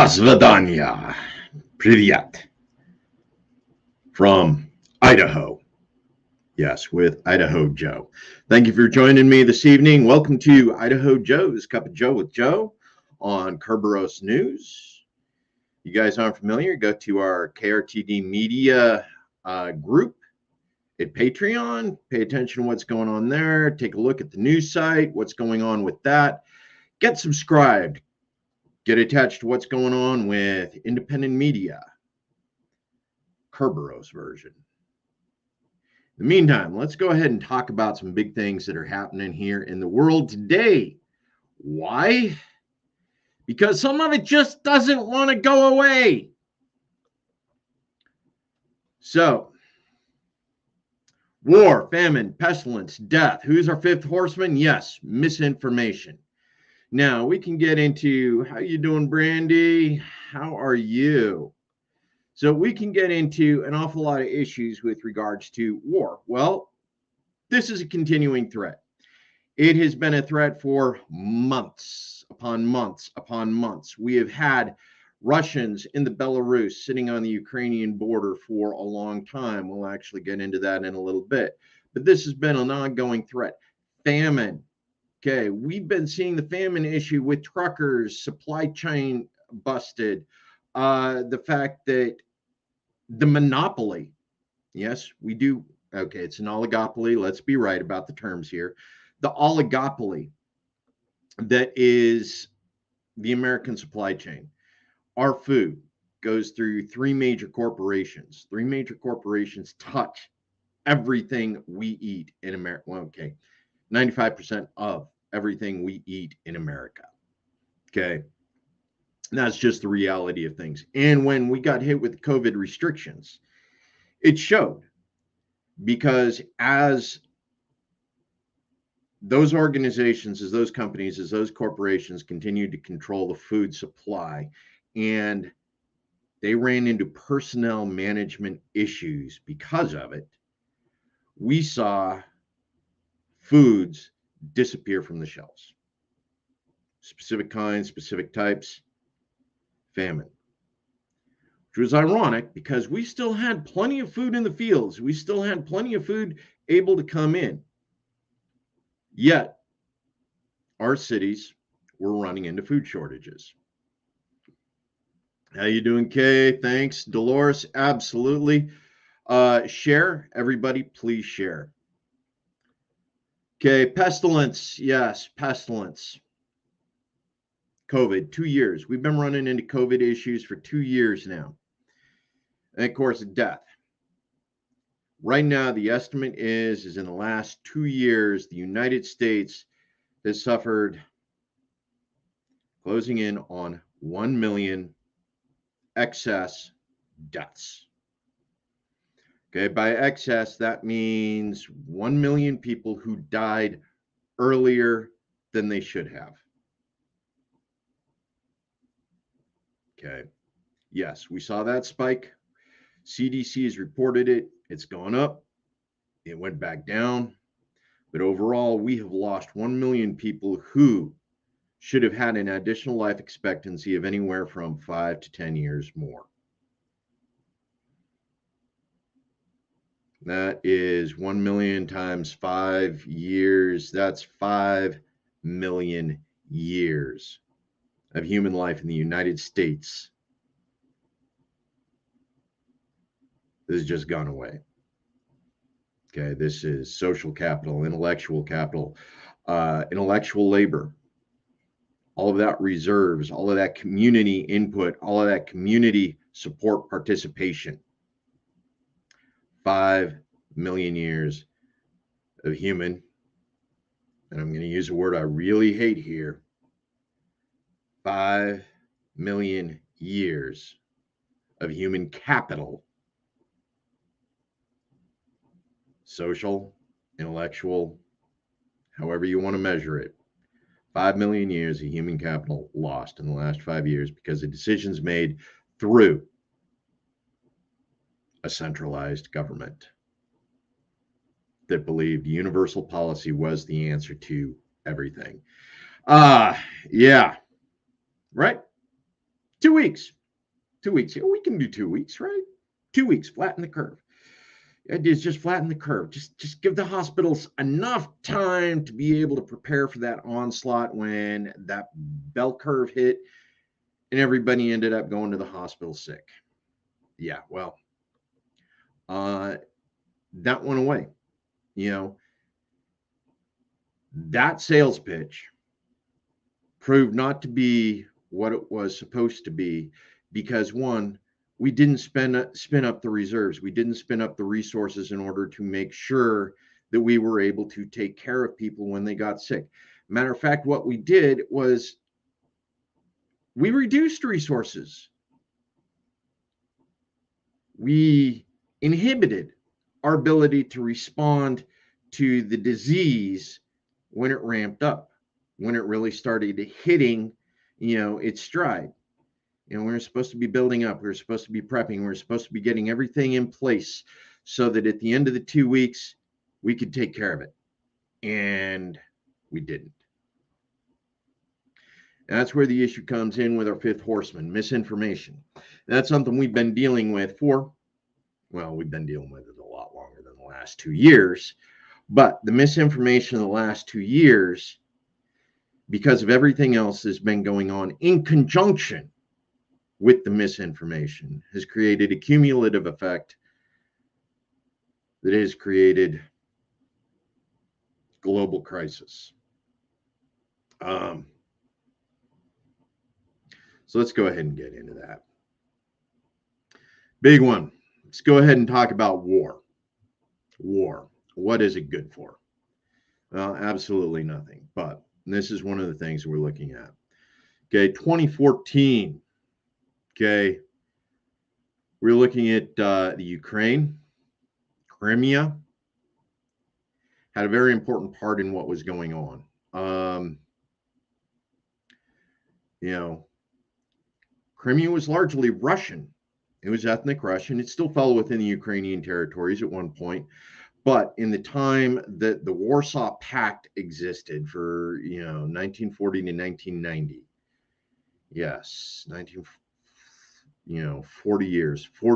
Svidanya. Privyat. From Idaho. Yes, with Idaho Joe. Thank you for joining me this evening. Welcome to Idaho Joe's Cup of Joe with Joe on Kerberos News. You guys aren't familiar, go to our KRTD Media group at Patreon. Pay attention to what's going on there. Take a look at the news site, what's going on with that. Get subscribed. Get attached to what's going on with independent media. Kerberos version. In the meantime, let's go ahead and talk about some big things that are happening here in the world today. Why? Because some of it just doesn't want to go away. So, war, famine, pestilence, death. Who's our fifth horseman? Yes, misinformation. Now, we can get into how you doing, Brandy? How are you? So we can get into an awful lot of issues with regards to war. Well, this is a continuing threat. It has been a threat for months upon months upon months. We have had Russians in the Belarus sitting on the Ukrainian border for a long time. We'll actually get into that in a little bit. But this has been an ongoing threat. Famine. Okay, we've been seeing the famine issue with truckers, supply chain busted, the fact that the monopoly, yes, we do, okay, it's an oligopoly, let's be right about the terms here. The oligopoly that is the American supply chain. Our food goes through three major corporations. Three major corporations touch everything we eat in America. Well, okay, 95% of everything we eat in America. Okay. And that's just the reality of things. And when we got hit with COVID restrictions, it showed, because as those organizations, as those companies, as those corporations continued to control the food supply, and they ran into personnel management issues because of it, we saw foods disappear from the shelves. Specific kinds, specific types, famine. Which was ironic because we still had plenty of food in the fields. We still had plenty of food able to come in. Yet, our cities were running into food shortages. How you doing, Kay? Thanks. Dolores, absolutely. Share, everybody, please share. Okay, pestilence. Yes, pestilence. COVID, 2 years. We've been running into COVID issues for 2 years now. And of course, death. Right now, the estimate is in the last 2 years, the United States has suffered closing in on 1 million excess deaths. Okay, by excess, that means 1 million people who died earlier than they should have. Okay, yes, we saw that spike. CDC has reported it. It's gone up. It went back down. But overall, we have lost 1 million people who should have had an additional life expectancy of anywhere from 5 to 10 years more. That is 1 million times 5 years. That's 5 million years of human life in the United States. This has just gone away. Okay, this is social capital, intellectual labor. All of that reserves, all of that community input, all of that community support participation. 5 million years of human, and I'm going to use a word I really hate here, 5 million years of human capital, social, intellectual, however you want to measure it. 5 million years of human capital lost in the last 5 years because of decisions made through a centralized government that believed universal policy was the answer to everything. Yeah, right. 2 weeks. 2 weeks. Yeah, we can do 2 weeks, right? 2 weeks, flatten the curve. The idea is just flatten the curve. Just give the hospitals enough time to be able to prepare for that onslaught when that bell curve hit and everybody ended up going to the hospital sick. Yeah, well, that went away. You know, that sales pitch proved not to be what it was supposed to be because one, we didn't spin up the reserves. We didn't spin up the resources in order to make sure that we were able to take care of people when they got sick. Matter of fact, what we did was we reduced resources. We inhibited our ability to respond to the disease when it ramped up, when it really started hitting, its stride. We were supposed to be building up. We were supposed to be prepping. We were supposed to be getting everything in place so that at the end of the 2 weeks, we could take care of it. And we didn't. And that's where the issue comes in with our fifth horseman, misinformation. And that's something we've been dealing with we've been dealing with it a lot longer than the last 2 years. But the misinformation of the last 2 years, because of everything else that's been going on in conjunction with the misinformation, has created a cumulative effect that has created global crisis. So let's go ahead and get into that. Big one. Let's go ahead and talk about war. War. What is it good for? Well, absolutely nothing. But this is one of the things we're looking at. Okay, 2014. Okay, we're looking at the Ukraine, Crimea, had a very important part in what was going on. Crimea was largely Russian. It was ethnic Russian. It still fell within the Ukrainian territories at one point. But in the time that the Warsaw Pact existed for, 1940 to 1990, yes, 40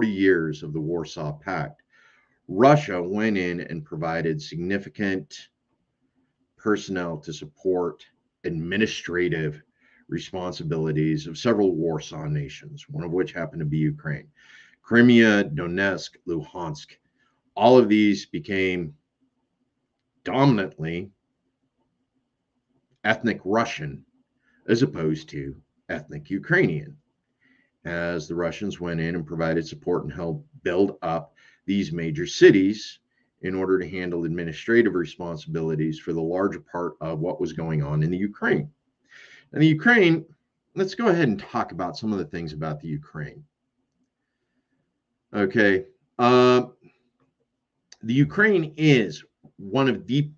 years of the Warsaw Pact, Russia went in and provided significant personnel to support administrative responsibilities of several Warsaw nations, one of which happened to be Ukraine. Crimea, Donetsk, Luhansk, all of these became dominantly ethnic Russian as opposed to ethnic Ukrainian, as the Russians went in and provided support and helped build up these major cities in order to handle administrative responsibilities for the larger part of what was going on in the Ukraine. And the Ukraine, let's go ahead and talk about some of the things about the Ukraine. Okay. The Ukraine is one of the,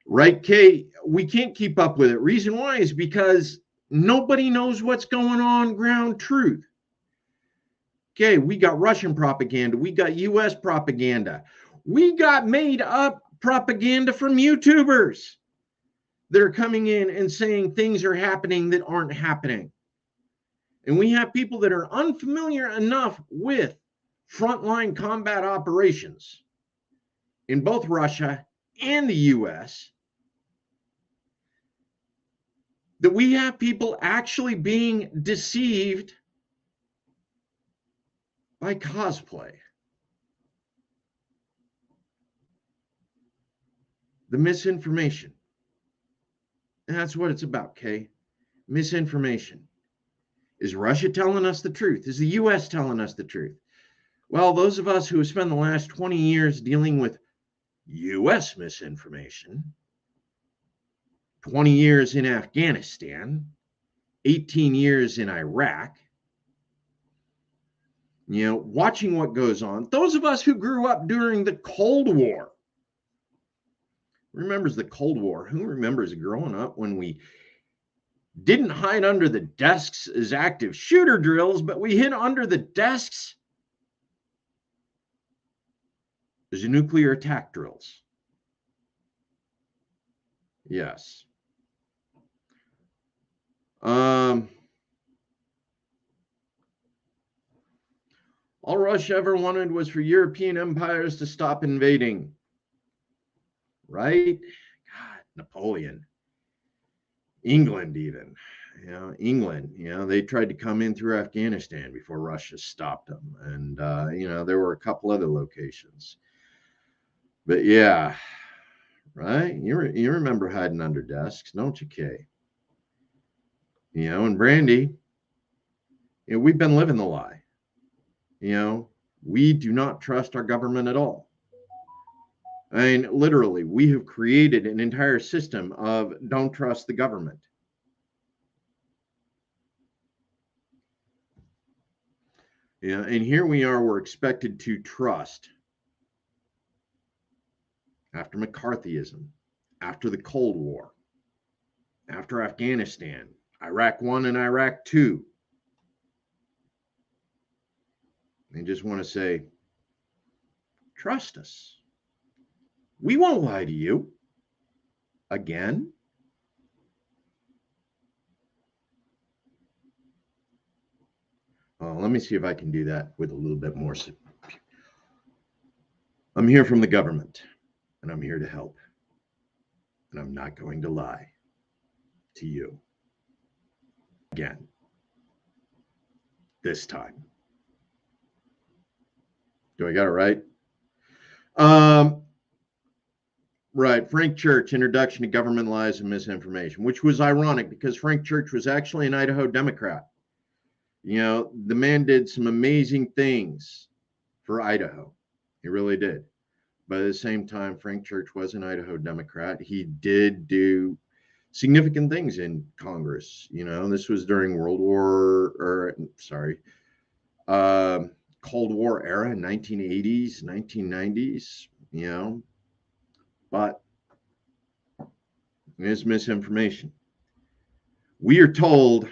right, Kay? We can't keep up with it. Reason why is because nobody knows what's going on ground truth. Okay, we got Russian propaganda. We got US propaganda. We got made up propaganda from YouTubers that are coming in and saying things are happening that aren't happening. And we have people that are unfamiliar enough with frontline combat operations in both Russia and the US that we have people actually being deceived by cosplay. The misinformation. And that's what it's about, Kay. Misinformation. Is Russia telling us the truth? Is the US telling us the truth? Well, those of us who have spent the last 20 years dealing with US misinformation, 20 years in Afghanistan, 18 years in Iraq, watching what goes on. Those of us who grew up during the Cold War. Remembers the Cold War? Who remembers growing up when we didn't hide under the desks as active shooter drills, but we hid under the desks as nuclear attack drills? Yes. All Russia ever wanted was for European empires to stop invading. Right? God, Napoleon. England, even. England, they tried to come in through Afghanistan before Russia stopped them. And, there were a couple other locations. But yeah, right? You remember hiding under desks, don't you, Kay? And Brandy, we've been living the lie. We do not trust our government at all. I mean, literally, we have created an entire system of don't trust the government. And here we are, we're expected to trust after McCarthyism, after the Cold War, after Afghanistan, Iraq 1 and Iraq 2. They just want to say, trust us. We won't lie to you. Again? Let me see if I can do that with a little bit more. I'm here from the government, and I'm here to help. And I'm not going to lie to you. Again. This time. Do I got it right? Right. Frank Church, Introduction to Government Lies and Misinformation, which was ironic because Frank Church was actually an Idaho Democrat. The man did some amazing things for Idaho. He really did. But at the same time, Frank Church was an Idaho Democrat. He did do significant things in Congress. This was during Cold War era, 1980s, 1990s, but it's misinformation. We are told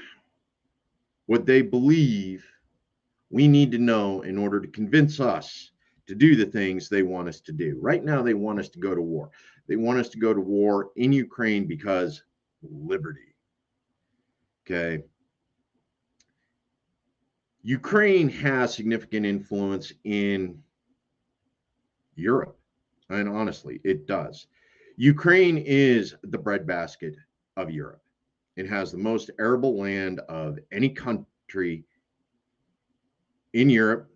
what they believe we need to know in order to convince us to do the things they want us to do. Right now, they want us to go to war. They want us to go to war in Ukraine because liberty. Okay. Ukraine has significant influence in Europe. And honestly, it does. Ukraine is the breadbasket of Europe. It has the most arable land of any country in Europe.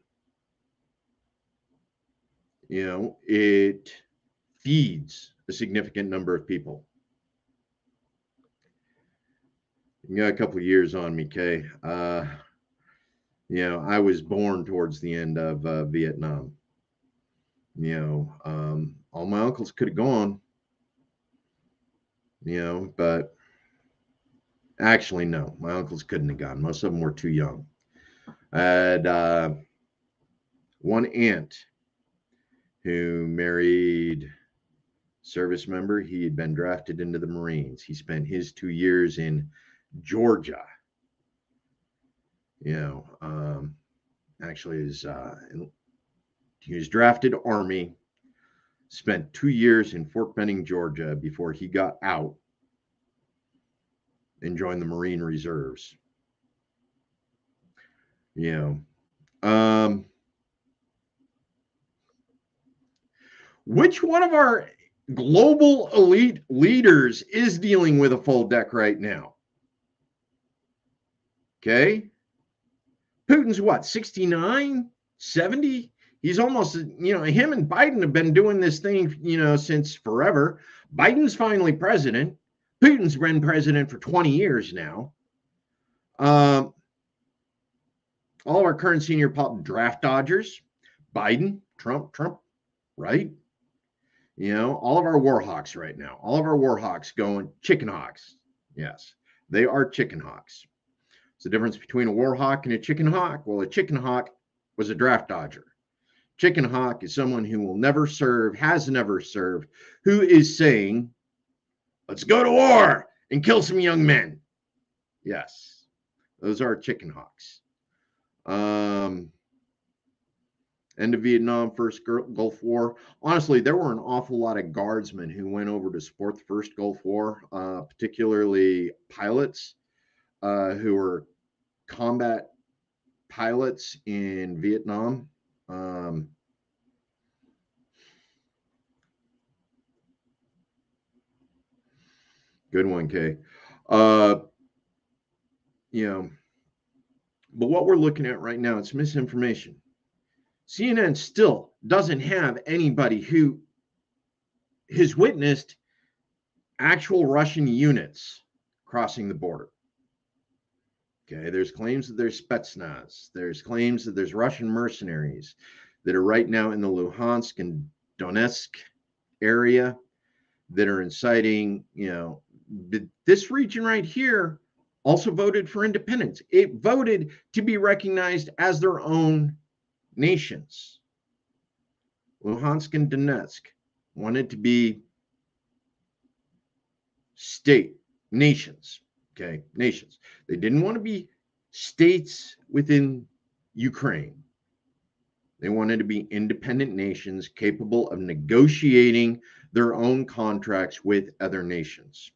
It feeds a significant number of people. You got a couple of years on me, Kay. I was born towards the end of Vietnam. All my uncles could have gone, but actually, no, my uncles couldn't have gone. Most of them were too young. I had one aunt who married service member. He had been drafted into the Marines. He spent his 2 years in Georgia. Actually, he was drafted Army, spent 2 years in Fort Benning, Georgia, before he got out and joined the Marine Reserves. Which one of our global elite leaders is dealing with a full deck right now? Okay. Putin's what, 69, 70? He's almost, him and Biden have been doing this thing, since forever. Biden's finally president. Putin's been president for 20 years now. All of our current senior draft dodgers, Biden, Trump, right? All of our war hawks right now, all of our war hawks going chicken hawks. Yes, they are chicken hawks. It's the difference between a war hawk and a chicken hawk. Well, a chicken hawk was a draft dodger. Chicken hawk is someone who will never serve, has never served, who is saying, let's go to war and kill some young men. Yes, those are chicken hawks. End of Vietnam, first Gulf War. Honestly, there were an awful lot of guardsmen who went over to support the first Gulf War, particularly pilots who were combat pilots in Vietnam. Good one, Kay. You know, but what we're looking at right now, it's misinformation. CNN still doesn't have anybody who has witnessed actual Russian units crossing the border. Okay, there's claims that there's Spetsnaz. There's claims that there's Russian mercenaries that are right now in the Luhansk and Donetsk area that are inciting, this region right here also voted for independence. It voted to be recognized as their own nations. Luhansk and Donetsk wanted to be state nations. Okay, nations. They didn't want to be states within Ukraine. They wanted to be independent nations capable of negotiating their own contracts with other nations.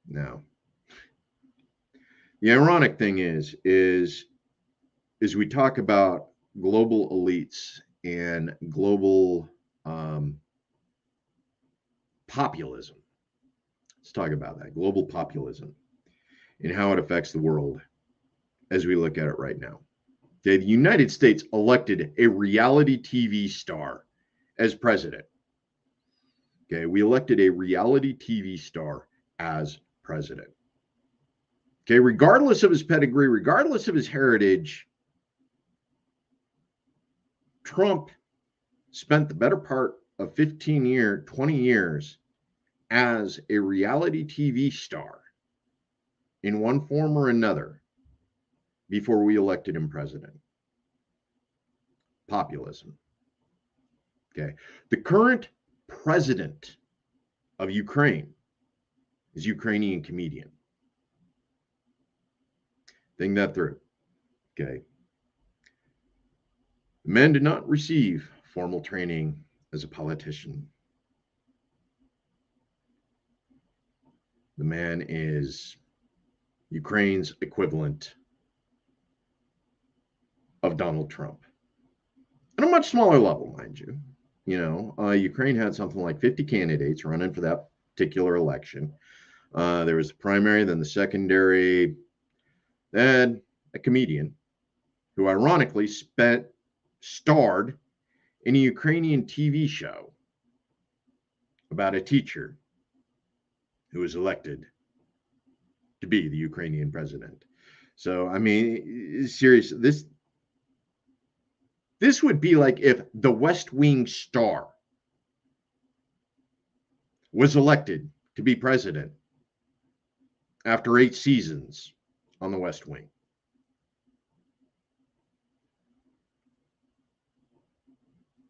Now, the ironic thing is we talk about global elites and global populism. Let's talk about that global populism and how it affects the world as we look at it right now. Okay, the United States elected a reality TV star as president. Okay, we elected a reality TV star as president. Okay, regardless of his pedigree, regardless of his heritage, Trump spent the better part of 20 years as a reality TV star in one form or another before we elected him president. Populism. Okay. The current president of Ukraine is Ukrainian comedian. Think that through. Okay. The man did not receive formal training as a politician. The man is Ukraine's equivalent of Donald Trump. On a much smaller level, mind you. Ukraine had something like 50 candidates running for that particular election. There was the primary, then the secondary, then a comedian who ironically starred in a Ukrainian TV show about a teacher who was elected to be the Ukrainian president. So, I mean, seriously, this would be like if the West Wing star was elected to be president after 8 seasons on the West Wing.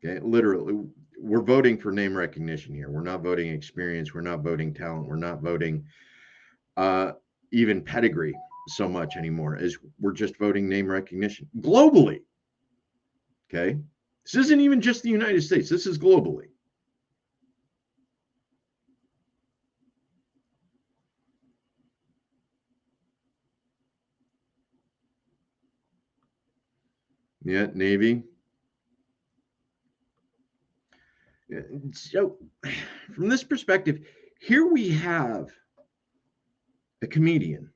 Okay, literally, we're voting for name recognition here. We're not voting experience. We're not voting talent. We're not voting even pedigree so much anymore, as we're just voting name recognition globally. Okay, this isn't even just the United States. This is globally. Yeah, Navy. So, from this perspective, here we have a comedian,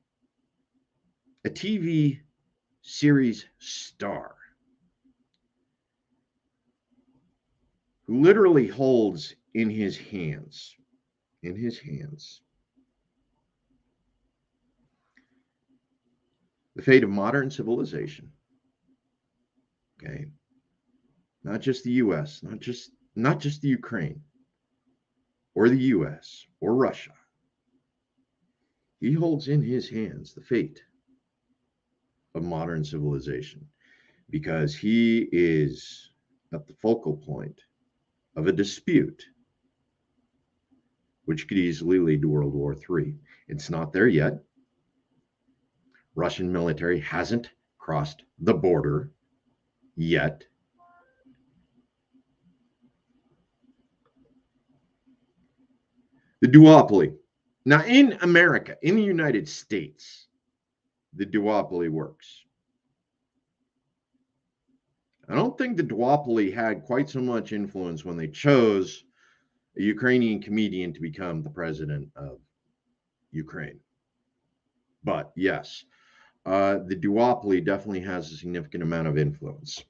a TV series star, who literally holds in his hands, the fate of modern civilization. Okay, not just the U.S., not just the Ukraine, or the U.S. or Russia. He holds in his hands the fate of modern civilization because he is at the focal point of a dispute which could easily lead to World War III. It's not there yet. Russian military hasn't crossed the border yet. The duopoly Now, in America, in the United States, the duopoly works. I don't think the duopoly had quite so much influence when they chose a Ukrainian comedian to become the president of Ukraine. But yes, the duopoly definitely has a significant amount of influence.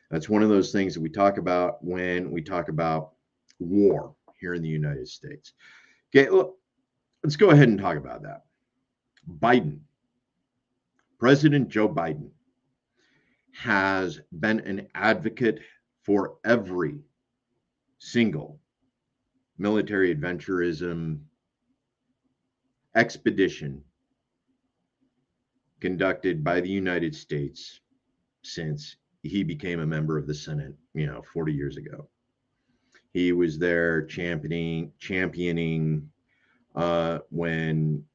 That's one of those things that we talk about when we talk about war here in the United States. Okay, look, let's go ahead and talk about that. Biden, President Joe Biden, has been an advocate for every single military adventurism expedition conducted by the United States since he became a member of the Senate, 40 years ago. He was there championing when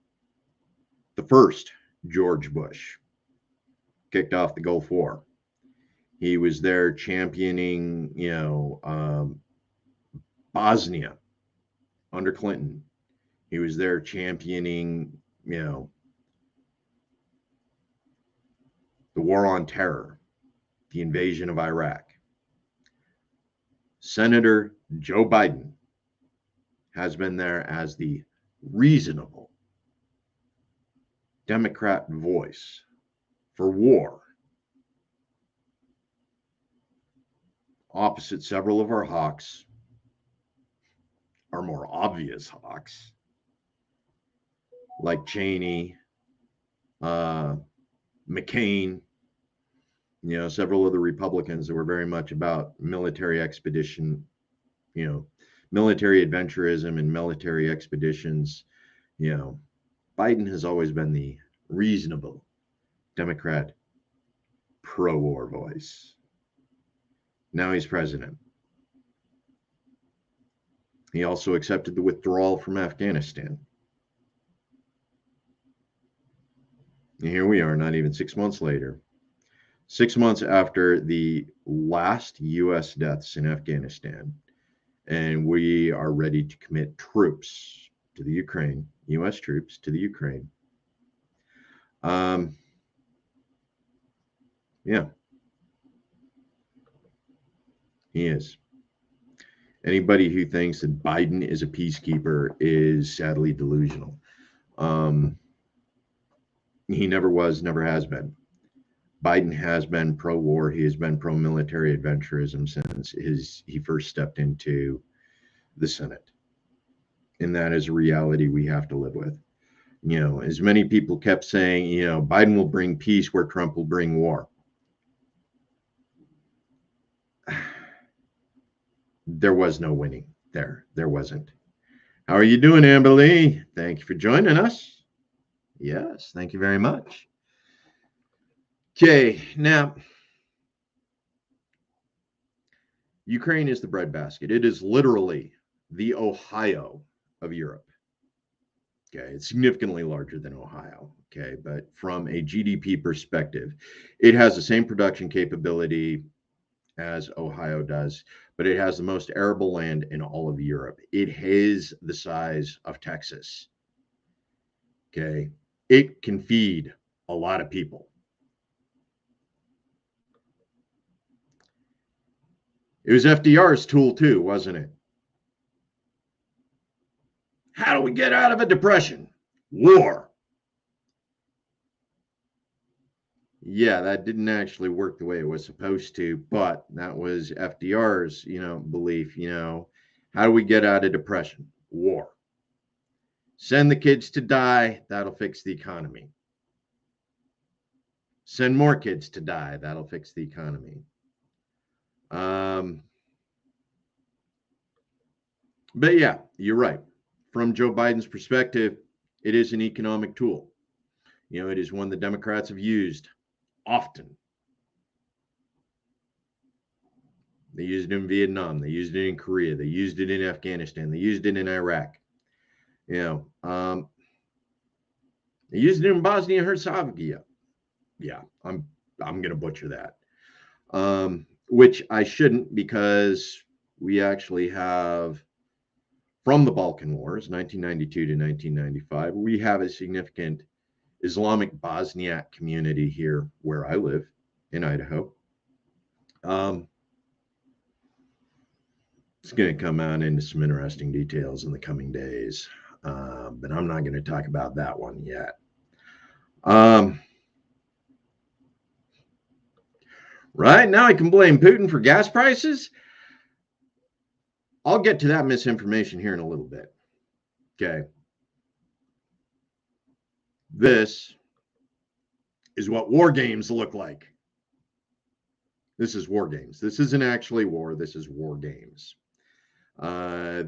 the first George Bush kicked off the Gulf War. He was there championing, Bosnia under Clinton. He was there championing, the war on terror, the invasion of Iraq. Senator Joe Biden has been there as the reasonable Democrat voice for war, opposite several of our hawks, our more obvious hawks, like Cheney, McCain, several of the Republicans that were very much about military expedition, military adventurism and military expeditions. Biden has always been the reasonable Democrat pro-war voice. Now he's president. He also accepted the withdrawal from Afghanistan. And here we are, not even 6 months later, 6 months after the last U.S. deaths in Afghanistan, and we are ready to commit troops to the Ukraine, U.S. troops to the Ukraine. Yeah, he is. Anybody who thinks that Biden is a peacekeeper is sadly delusional. He never was, never has been. Biden has been pro-war. He has been pro-military adventurism since he first stepped into the Senate. And that is a reality we have to live with. As many people kept saying, Biden will bring peace where Trump will bring war. There was no winning there. There wasn't. How are you doing, Amber Lee? Thank you for joining us. Yes, thank you very much. Okay, now, Ukraine is the breadbasket. It is literally the Ohio of Europe. Okay, it's significantly larger than Ohio. Okay, but from a GDP perspective, it has the same production capability as Ohio does, but it has the most arable land in all of Europe. It is the size of Texas. Okay, it can feed a lot of people. It was FDR's tool too, wasn't it? How do we get out of a depression? War. Yeah, that didn't actually work the way it was supposed to, but that was FDR's, belief, how do we get out of depression? War. Send the kids to die, that'll fix the economy. Send more kids to die, that'll fix the economy. But yeah, you're right. From Joe Biden's perspective, it is an economic tool. It is one the Democrats have used often. They used it in Vietnam. They used it in Korea. They used it in Afghanistan. They used it in Iraq. They used it in Bosnia and Herzegovina. Yeah, I'm going to butcher that, which I shouldn't, because we actually have from the Balkan Wars, 1992 to 1995. We have a significant Islamic Bosniak community here where I live in Idaho. It's going to come out into some interesting details in the coming days, but I'm not going to talk about that one yet. Right now, I can blame Putin for gas prices. I'll get to that misinformation here in a little bit. Okay. This is what war games look like. This is war games. This isn't actually war. This is war games.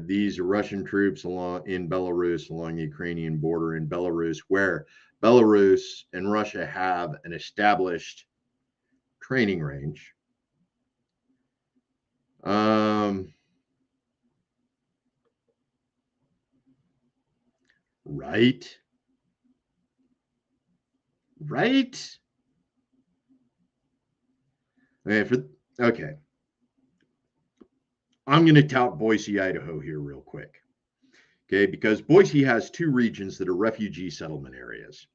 These are Russian troops in Belarus, along the Ukrainian border in Belarus, where Belarus and Russia have an established training range. Right? Okay. I'm going to tout Boise, Idaho here real quick. Okay, because Boise has two regions that are refugee settlement areas.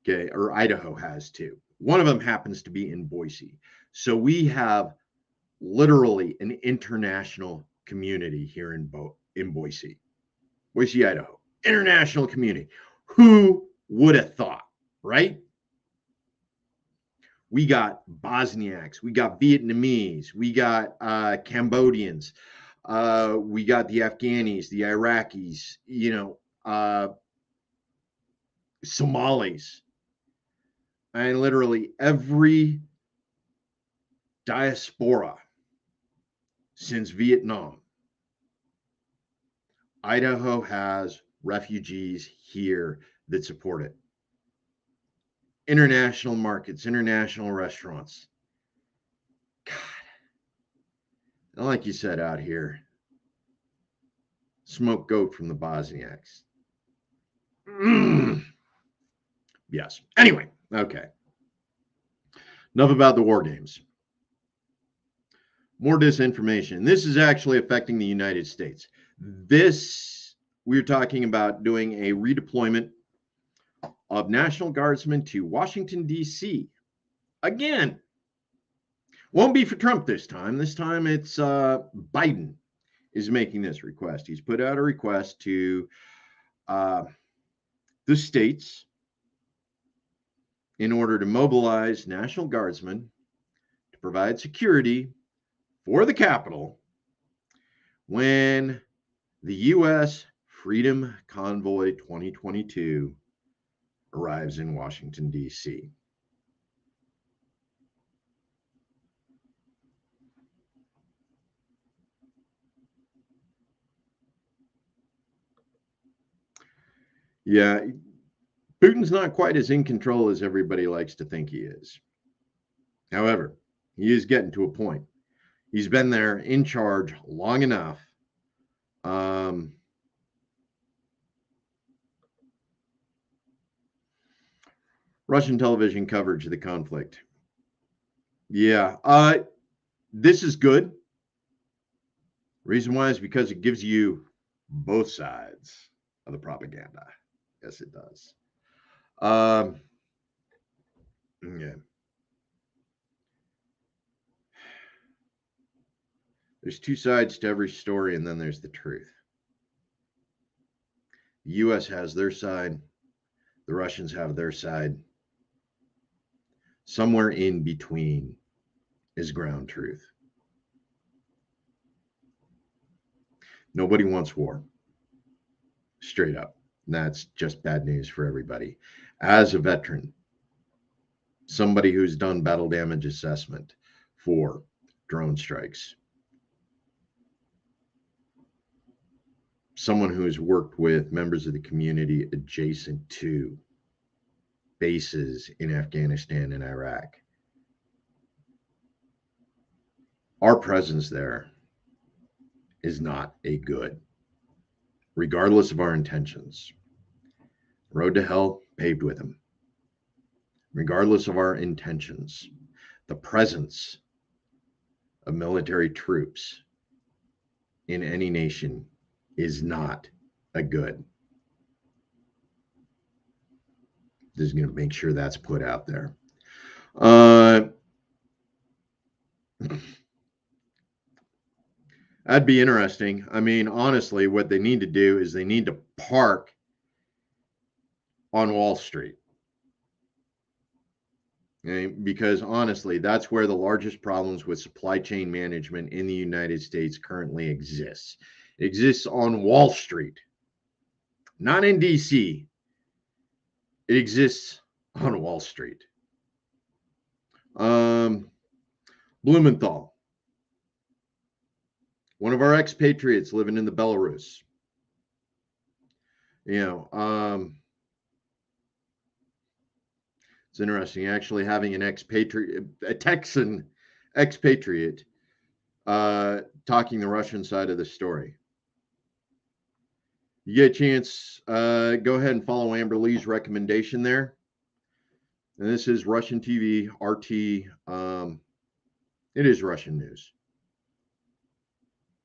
Okay, or Idaho has two. One of them happens to be in Boise. So we have literally an international community here in Boise. Boise, Idaho. International community. Who would have thought, right? We got Bosniaks, we got Vietnamese, we got Cambodians, we got the Afghanis, the Iraqis, Somalis, and literally every diaspora since Vietnam. Idaho has refugees here that support it. International markets, international restaurants. God. And like you said out here, smoked goat from the Bosniaks. Yes. Anyway, okay. Enough about the war games. More disinformation. This is actually affecting the United States. We're talking about doing a redeployment of National Guardsmen to Washington, D.C. Again, won't be for Trump this time. This time it's Biden is making this request. He's put out a request to the states in order to mobilize National Guardsmen to provide security for the Capitol when the U.S. Freedom Convoy 2022 arrives in Washington, D.C. Yeah, Putin's not quite as in control as everybody likes to think he is. However, he is getting to a point. He's been there in charge long enough. Russian television coverage of the conflict. Yeah, this is good. Reason why is because it gives you both sides of the propaganda. Yes, it does. Yeah. There's two sides to every story, and then there's the truth. The U.S. has their side. The Russians have their side. Somewhere in between is ground truth. Nobody wants war. Straight up. That's just bad news for everybody. As a veteran, somebody who's done battle damage assessment for drone strikes, someone who has worked with members of the community adjacent to bases in Afghanistan and Iraq, our presence there is not a good, regardless of our intentions. Road to hell paved with them. Regardless of our intentions, the presence of military troops in any nation is not a good. Just going to make sure that's put out there. That'd be interesting. I mean, honestly, what they need to do is they need to park on Wall Street. Okay? Because honestly, that's where the largest problems with supply chain management in the United States currently exists. It exists on Wall Street, not in DC. It exists on Wall Street. Blumenthal, one of our expatriates living in the Belarus. It's interesting actually having an expatriate, a Texan expatriate, talking the Russian side of the story. You get a chance, go ahead and follow Amber Lee's recommendation there. And this is Russian TV, RT. It is Russian news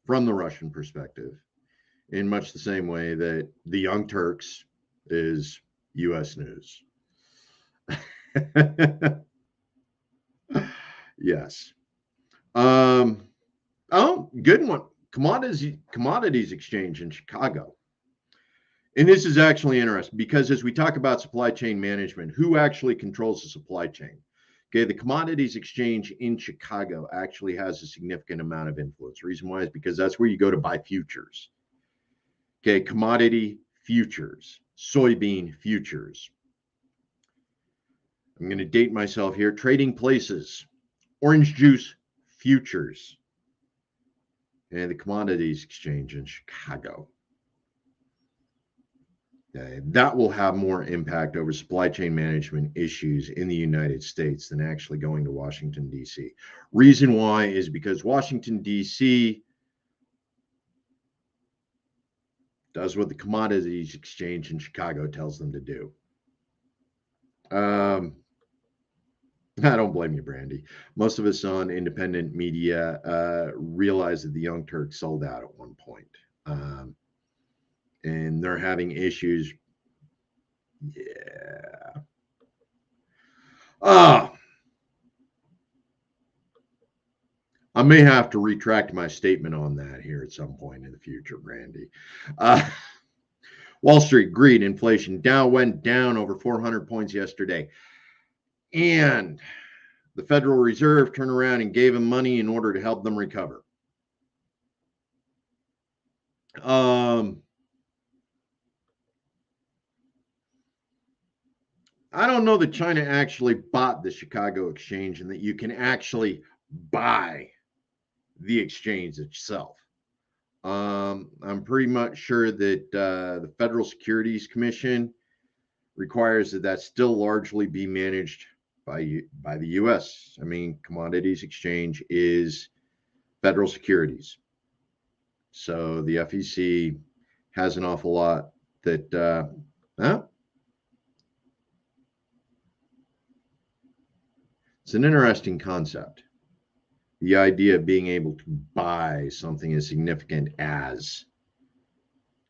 from the Russian perspective, in much the same way that the Young Turks is U.S. news. Yes. Oh, good one. Commodities exchange in Chicago. And this is actually interesting because as we talk about supply chain management, who actually controls the supply chain? Okay, the commodities exchange in Chicago actually has a significant amount of influence. The reason why is because that's where you go to buy futures. Okay, commodity futures, soybean futures. I'm going to date myself here. Trading Places, orange juice futures, and the commodities exchange in Chicago. Okay, that will have more impact over supply chain management issues in the United States than actually going to Washington, D.C. Reason why is because Washington, D.C. does what the commodities exchange in Chicago tells them to do. I don't blame you, Brandy. Most of us on independent media realize that the Young Turks sold out at one point. And they're having issues. Yeah. I may have to retract my statement on that here at some point in the future, Brandy. Wall Street, greed, inflation. Dow went down over 400 points yesterday. And the Federal Reserve turned around and gave them money in order to help them recover. I don't know that China actually bought the Chicago exchange and that you can actually buy the exchange itself. I'm pretty much sure that the Federal Securities Commission requires that still largely be managed by the U.S. I mean, commodities exchange is federal securities. So the FEC has an awful lot that, it's an interesting concept. The idea of being able to buy something as significant as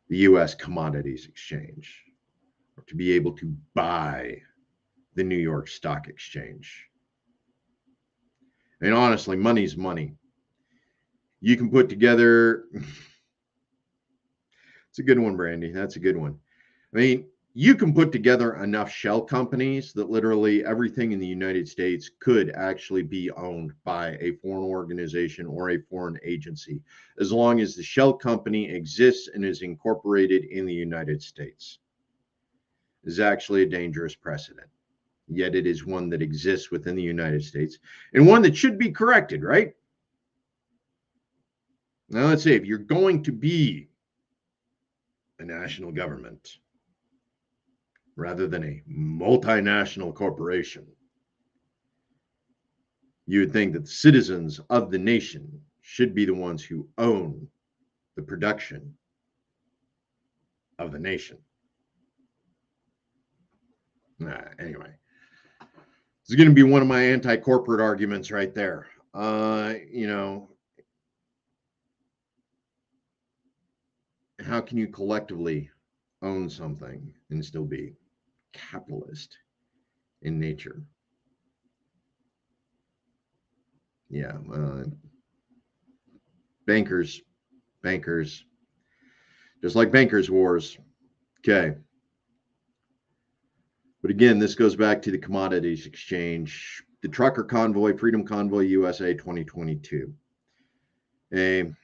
the U.S. Commodities Exchange, or to be able to buy the New York Stock Exchange. I mean, honestly, money's money. You can put together. It's a good one, Brandy. That's a good one. I mean, you can put together enough shell companies that literally everything in the United States could actually be owned by a foreign organization or a foreign agency, as long as the shell company exists and is incorporated in the United States. This is actually a dangerous precedent. Yet it is one that exists within the United States and one that should be corrected, right? Now, let's say if you're going to be a national government rather than a multinational corporation, you would think that the citizens of the nation should be the ones who own the production of the nation. Anyway, this is going to be one of my anti-corporate arguments right there. how can you collectively own something and still be capitalist in nature? Yeah, bankers, bankers, just like bankers' wars. Okay. But again, this goes back to the commodities exchange, the Trucker Convoy, Freedom Convoy USA 2022. They've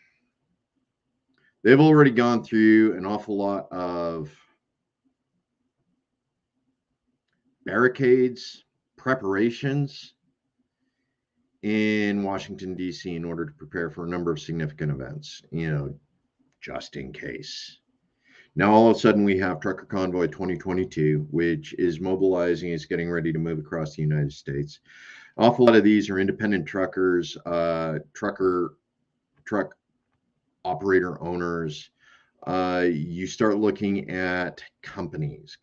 already gone through an awful lot of barricades, preparations in Washington, D.C. in order to prepare for a number of significant events, just in case. Now, all of a sudden, we have Trucker Convoy 2022, which is mobilizing, is getting ready to move across the United States. An awful lot of these are independent truckers, truck operator owners. You start looking at companies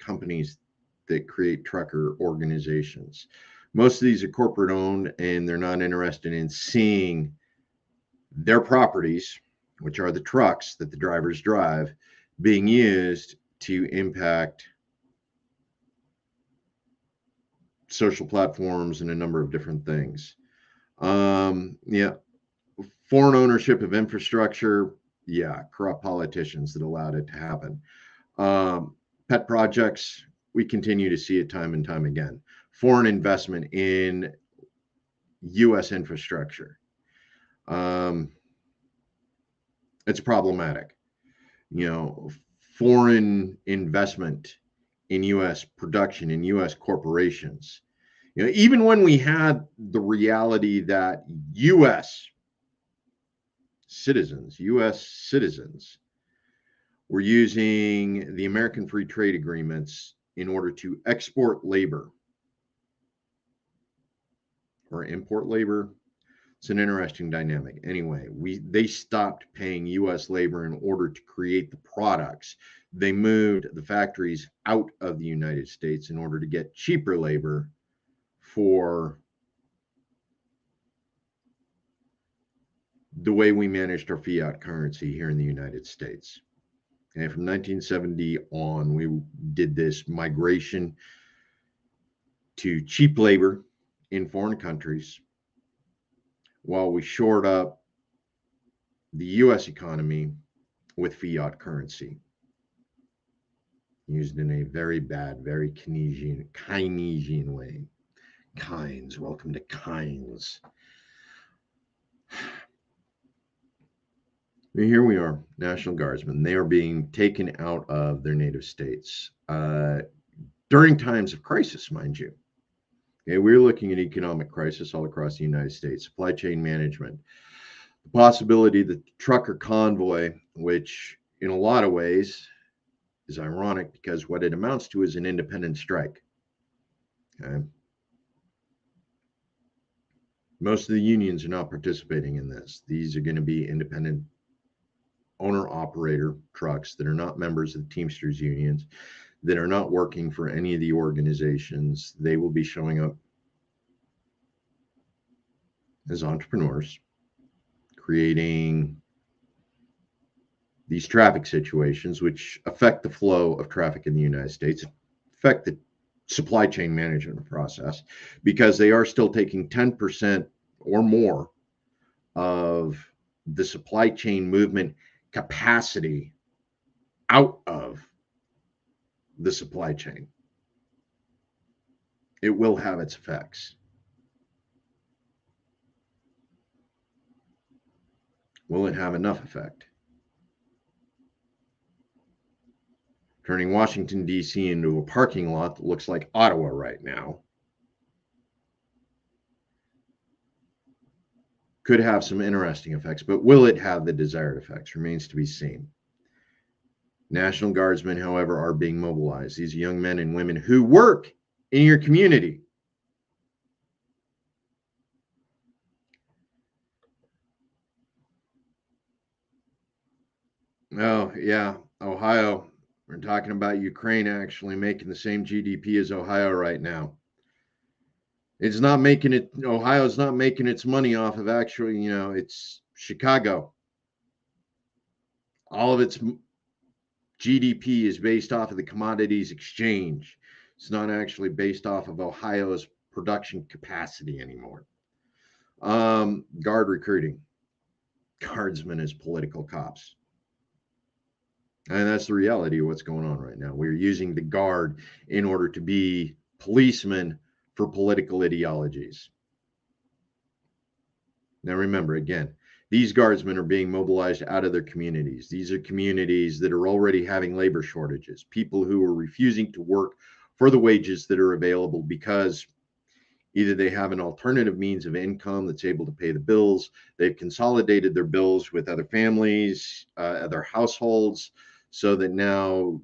that create trucker organizations. Most of these are corporate owned, and they're not interested in seeing their properties, which are the trucks that the drivers drive, being used to impact social platforms and a number of different things. Yeah, foreign ownership of infrastructure. Yeah, corrupt politicians that allowed it to happen. Pet projects. We continue to see it time and time again. Foreign investment in U.S. infrastructure. It's problematic. Foreign investment in U.S. production, in U.S. corporations. Even when we had the reality that U.S. citizens were using the American Free Trade Agreements in order to export labor or import labor. It's an interesting dynamic. Anyway, they stopped paying U.S. labor in order to create the products. They moved the factories out of the United States in order to get cheaper labor for the way we managed our fiat currency here in the United States. And from 1970 on, we did this migration to cheap labor in foreign countries while we shored up the U.S. economy with fiat currency, used in a very bad, very Keynesian way. Keynes, welcome to Keynes. Here we are, National Guardsmen. They are being taken out of their native states during times of crisis, mind you. Okay, we're looking at economic crisis all across the United States, supply chain management, the possibility that the trucker convoy, which in a lot of ways is ironic because what it amounts to is an independent strike. Okay. Most of the unions are not participating in this. These are going to be independent owner-operator trucks that are not members of the Teamsters unions, that are not working for any of the organizations. They will be showing up as entrepreneurs, creating these traffic situations which affect the flow of traffic in the United States, affect the supply chain management process, because they are still taking 10% or more of the supply chain movement capacity out of the supply chain. It will have its effects. Will it have enough effect? Turning Washington, D.C. into a parking lot that looks like Ottawa right now could have some interesting effects, but will it have the desired effects remains to be seen. National Guardsmen, however, are being mobilized. These young men and women who work in your community. Oh, yeah, Ohio. We're talking about Ukraine actually making the same GDP as Ohio right now. It's not making it, Ohio's not making its money off of actually, it's Chicago. All of its GDP is based off of the commodities exchange. It's not actually based off of Ohio's production capacity anymore. Guard recruiting. Guardsmen as political cops. And that's the reality of what's going on right now. We're using the guard in order to be policemen for political ideologies. Now, remember, again, these guardsmen are being mobilized out of their communities. These are communities that are already having labor shortages, people who are refusing to work for the wages that are available because either they have an alternative means of income that's able to pay the bills, they've consolidated their bills with other families, other households, so that now,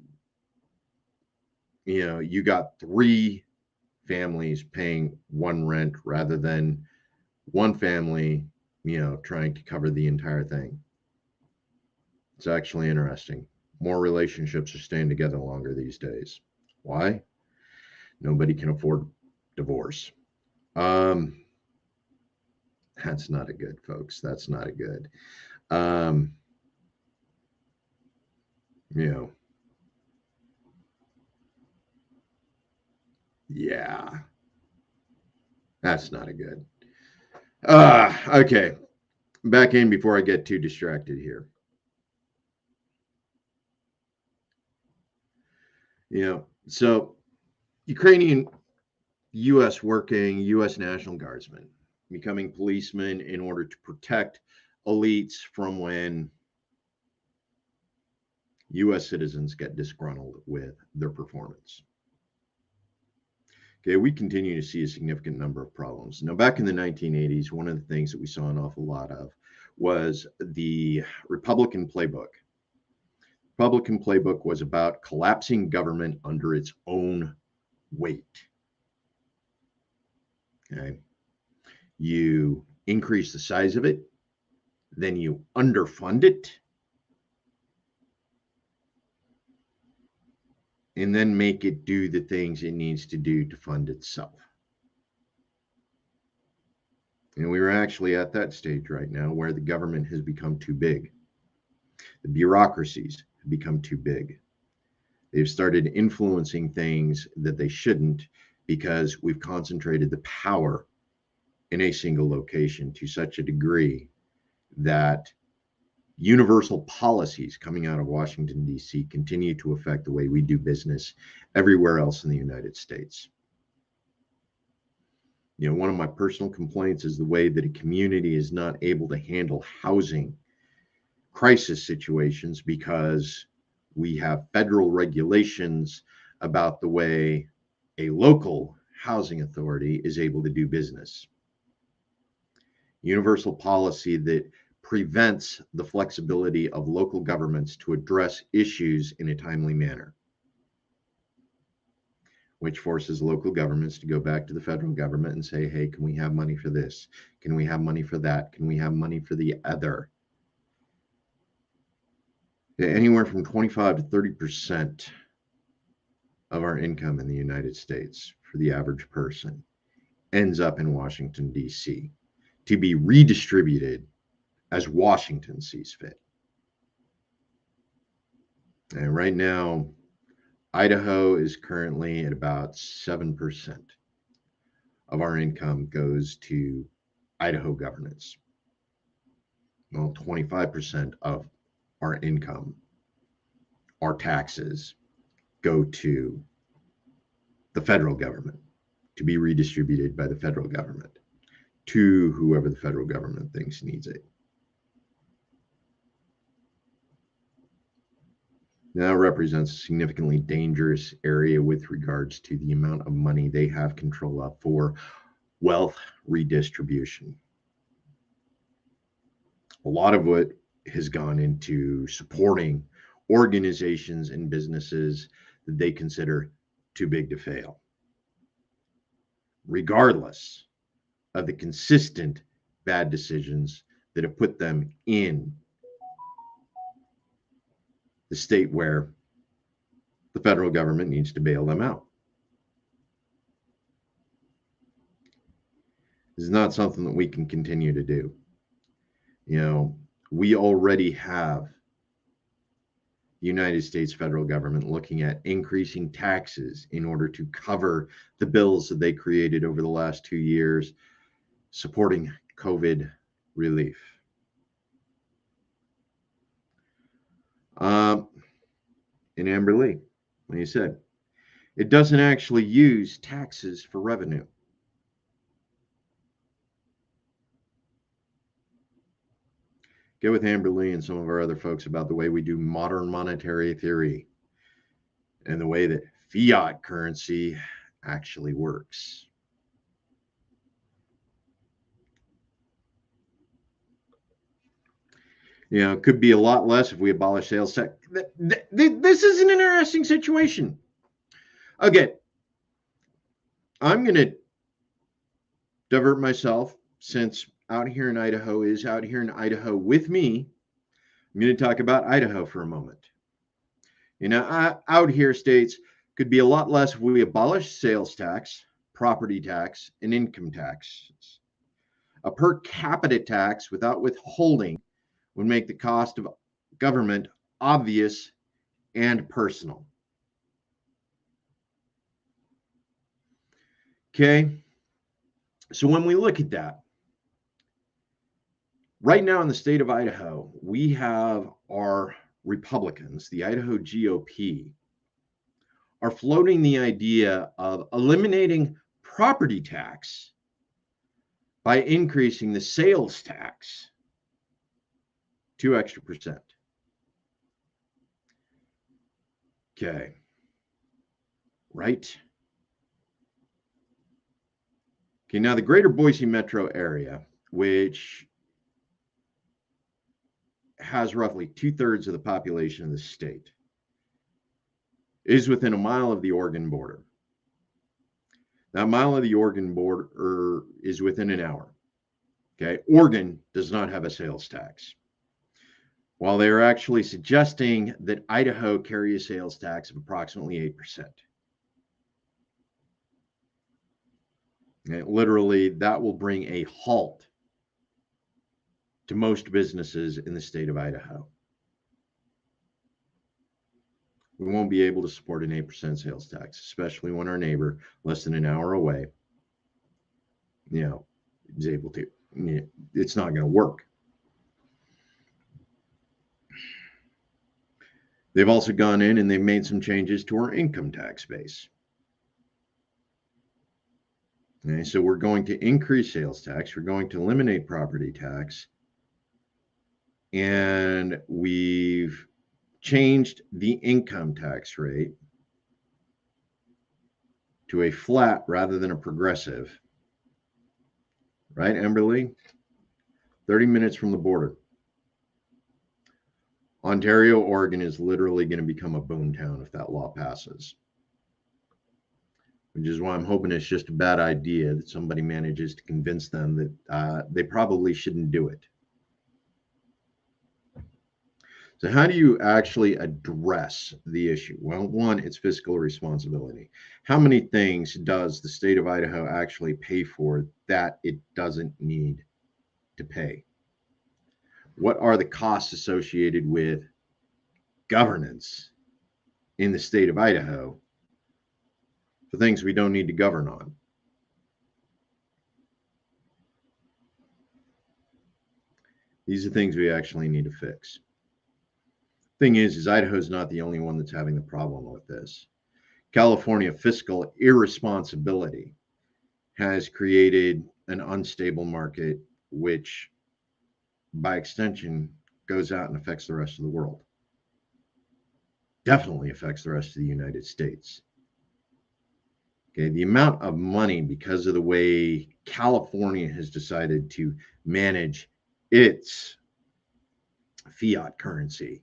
you got 3 families paying one rent rather than one family, trying to cover the entire thing. It's actually interesting. More relationships are staying together longer these days. Why? Nobody can afford divorce. That's not a good, folks. That's not a good. Yeah, that's not a good. Okay. Back in before I get too distracted here. So Ukrainian U.S. working U.S. National Guardsmen becoming policemen in order to protect elites from when U.S. citizens get disgruntled with their performance. Okay, we continue to see a significant number of problems. Now, back in the 1980s, one of the things that we saw an awful lot of was the Republican playbook. Republican playbook was about collapsing government under its own weight. Okay, you increase the size of it, then you underfund it, and then make it do the things it needs to do to fund itself. And we are actually at that stage right now where the government has become too big. The bureaucracies have become too big. They've started influencing things that they shouldn't because we've concentrated the power in a single location to such a degree that universal policies coming out of Washington, D.C. continue to affect the way we do business everywhere else in the United States. One of my personal complaints is the way that a community is not able to handle housing crisis situations because we have federal regulations about the way a local housing authority is able to do business. Universal policy that prevents the flexibility of local governments to address issues in a timely manner, which forces local governments to go back to the federal government and say, hey, can we have money for this? Can we have money for that? Can we have money for the other? Anywhere from 25 to 30% of our income in the United States for the average person ends up in Washington, D.C. to be redistributed as Washington sees fit. And right now, Idaho is currently at about 7% of our income goes to Idaho governance. Well, 25% of our income, our taxes, go to the federal government to be redistributed by the federal government to whoever the federal government thinks needs it. Now represents a significantly dangerous area with regards to the amount of money they have control of for wealth redistribution. A lot of what has gone into supporting organizations and businesses that they consider too big to fail, regardless of the consistent bad decisions that have put them in the state where the federal government needs to bail them out. This is not something that we can continue to do. We already have the United States federal government looking at increasing taxes in order to cover the bills that they created over the last 2 years, supporting COVID relief. And Amber Lee, like you said, it doesn't actually use taxes for revenue. Get with Amber Lee and some of our other folks about the way we do modern monetary theory and the way that fiat currency actually works. You know, it could be a lot less if we abolish sales tax. This is an interesting situation. Again, I'm going to divert myself since out here in Idaho is out here in Idaho with me. I'm going to talk about Idaho for a moment. You know, out here states could be a lot less if we abolish sales tax, property tax, and income taxes. A per capita tax without withholding would make the cost of government obvious and personal. Okay, so when we look at that, right now in the state of Idaho, we have our Republicans, the Idaho GOP, are floating the idea of eliminating property tax by increasing the sales tax 2 extra percent. Okay, right? Okay, now the greater Boise metro area, which has roughly 2/3 of the population of the state, is within a mile of the Oregon border. That mile of the Oregon border is within an hour. Okay, Oregon does not have a sales tax. While they are actually suggesting that Idaho carry a sales tax of approximately 8%. And literally, that will bring a halt to most businesses in the state of Idaho. We won't be able to support an 8% sales tax, especially when our neighbor, less than an hour away, is able to. It's not going to work. They've also gone in and they've made some changes to our income tax base. Okay, so we're going to increase sales tax. We're going to eliminate property tax. And we've changed the income tax rate to a flat rather than a progressive. Right, Emberly? 30 minutes from the border. Ontario, Oregon is literally going to become a boom town if that law passes. Which is why I'm hoping it's just a bad idea that somebody manages to convince them that they probably shouldn't do it. So how do you actually address the issue? Well, one, it's fiscal responsibility. How many things does the state of Idaho actually pay for that it doesn't need to pay? What are the costs associated with governance in the state of Idaho for things we don't need to govern on? These are things we actually need to fix. Thing is Idaho's not the only one that's having the problem with this. California fiscal irresponsibility has created an unstable market, which by extension goes out and affects the rest of the world. Definitely affects the rest of the United States. Okay, the amount of money, because of the way California has decided to manage its fiat currency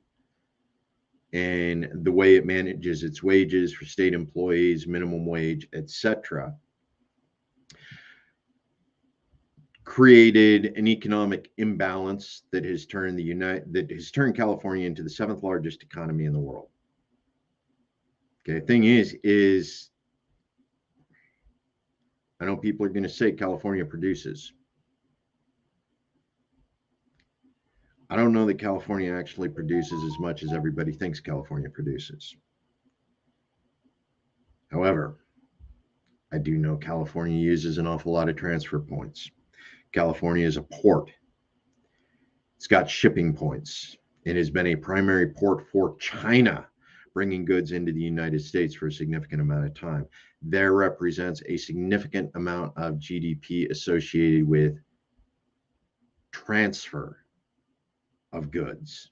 and the way it manages its wages for state employees, minimum wage, etc., created an economic imbalance that has turned California into the 7th largest economy in the world. Okay, thing is I know people are going to say California produces. I don't know that California actually produces as much as everybody thinks California produces. However, I do know California uses an awful lot of transfer points. California is a port. It's got shipping points. It has been a primary port for China, bringing goods into the United States for a significant amount of time. There represents a significant amount of GDP associated with transfer of goods.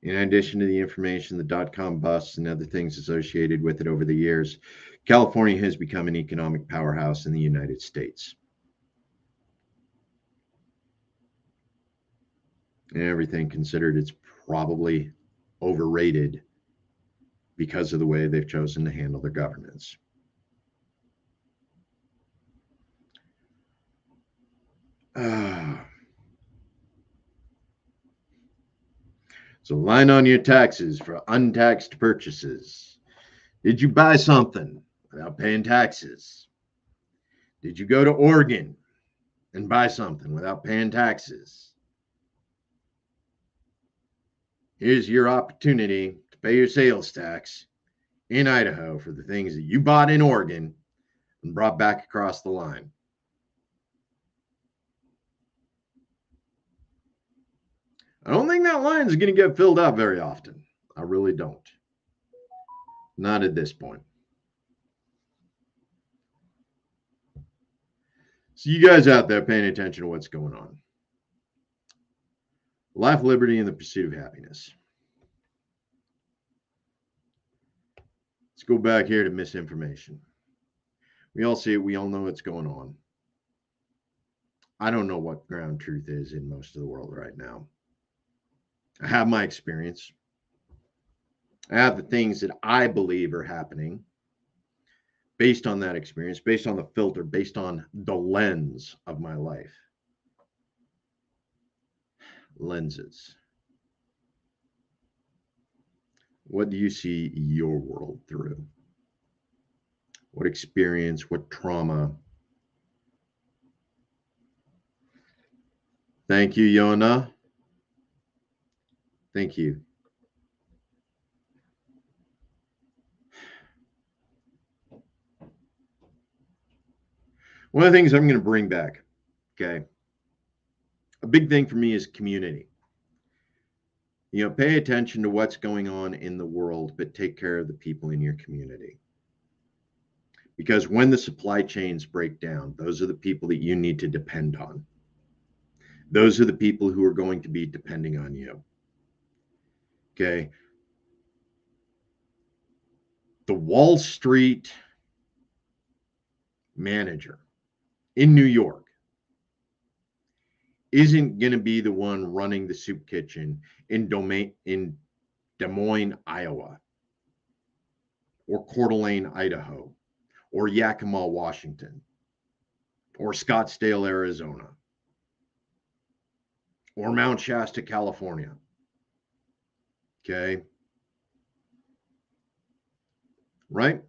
In addition to the information, the dot-com busts and other things associated with it over the years, California has become an economic powerhouse in the United States. And everything considered, it's probably overrated because of the way they've chosen to handle their governance. So line on your taxes for untaxed purchases. Did you buy something without paying taxes? Did you go to Oregon and buy something without paying taxes? Here's your opportunity to pay your sales tax in Idaho for the things that you bought in Oregon and brought back across the line. I don't think that line is going to get filled out very often. I really don't. Not at this point. So you guys out there paying attention to what's going on. Life, liberty, and the pursuit of happiness. Let's go back here to misinformation. We all see it. We all know what's going on. I don't know what ground truth is in most of the world right now. I have my experience. I have the things that I believe are happening based on that experience, based on the filter, based on the lens of my life. Lenses. What do you see your world through? What experience, what trauma? Thank you, Yona. Thank you. One of the things I'm going to bring back, okay, a big thing for me is community. You know, pay attention to what's going on in the world, but take care of the people in your community. Because when the supply chains break down, those are the people that you need to depend on. Those are the people who are going to be depending on you. Okay. The Wall Street manager in New York isn't going to be the one running the soup kitchen in Des Moines, Iowa, or Coeur d'Alene, Idaho, or Yakima, Washington, or Scottsdale, Arizona, or Mount Shasta, California. Okay. Right?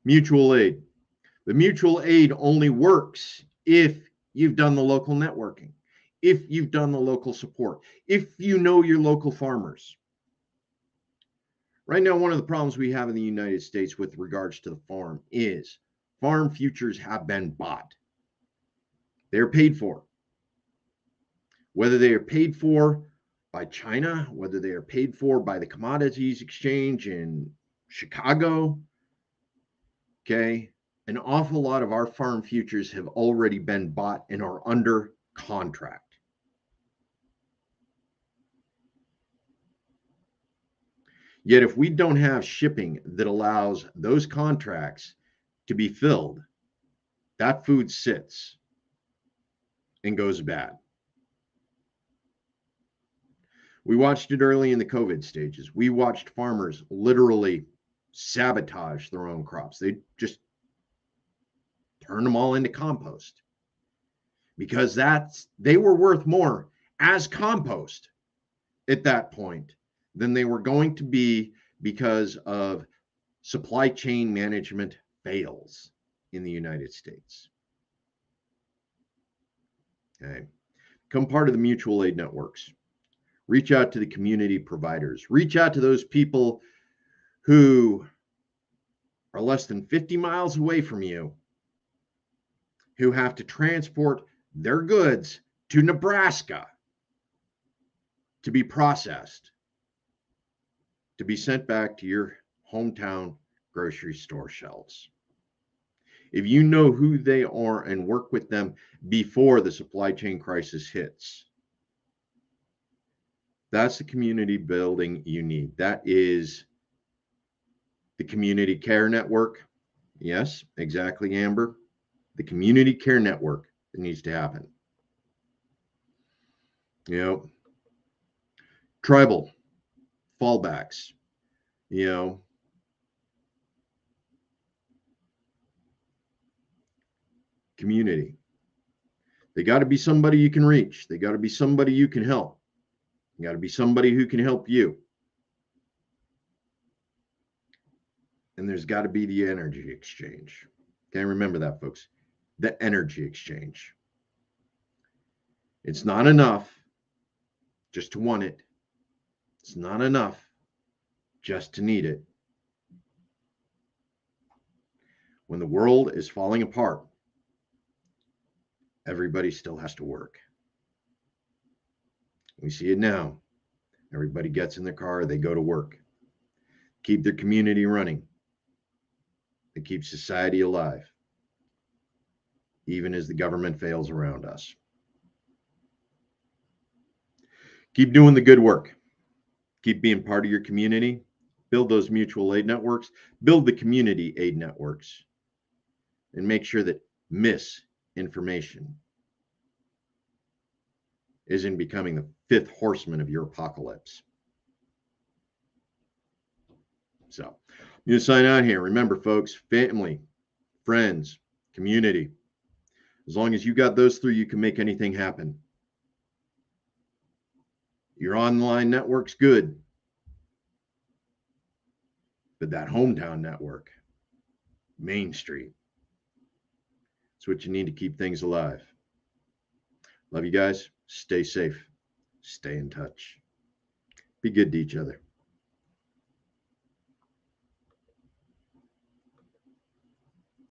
Mutual aid. The mutual aid only works if you've done the local networking, if you've done the local support, if you know your local farmers. Right now, one of the problems we have in the United States with regards to the farm is farm futures have been bought. They're paid for. Whether they are paid for by China, whether they are paid for by the Commodities Exchange in Chicago, okay, an awful lot of our farm futures have already been bought and are under contract. Yet if we don't have shipping that allows those contracts to be filled, that food sits and goes bad. We watched it early in the COVID stages. We watched farmers literally sabotage their own crops. They just turn them all into compost because they were worth more as compost at that point than they were going to be because of supply chain management fails in the United States. Okay. Become part of the mutual aid networks. Reach out to the community providers. Reach out to those people who are less than 50 miles away from you, who have to transport their goods to Nebraska to be processed, to be sent back to your hometown grocery store shelves. If you know who they are and work with them before the supply chain crisis hits, that's the community building you need. That is the community care network. Yes, exactly, Amber. The community care network that needs to happen. You know, tribal fallbacks, you know, community. They got to be somebody you can reach. They got to be somebody you can help. You got to be somebody who can help you. And there's got to be the energy exchange. Okay, remember that, folks. The energy exchange. It's not enough just to want it. It's not enough just to need it. When the world is falling apart, everybody still has to work. We see it now. Everybody gets in their car, they go to work, keep their community running. They keep society alive, even as the government fails around us. Keep doing the good work. Keep being part of your community. Build those mutual aid networks. Build the community aid networks. And make sure that misinformation isn't becoming the fifth horseman of your apocalypse. So I'm going to sign out here. Remember, folks, family, friends, community. As long as you got those three, you can make anything happen. Your online network's good, but that hometown network, Main Street, it's what you need to keep things alive. Love you guys. Stay safe. Stay in touch. Be good to each other.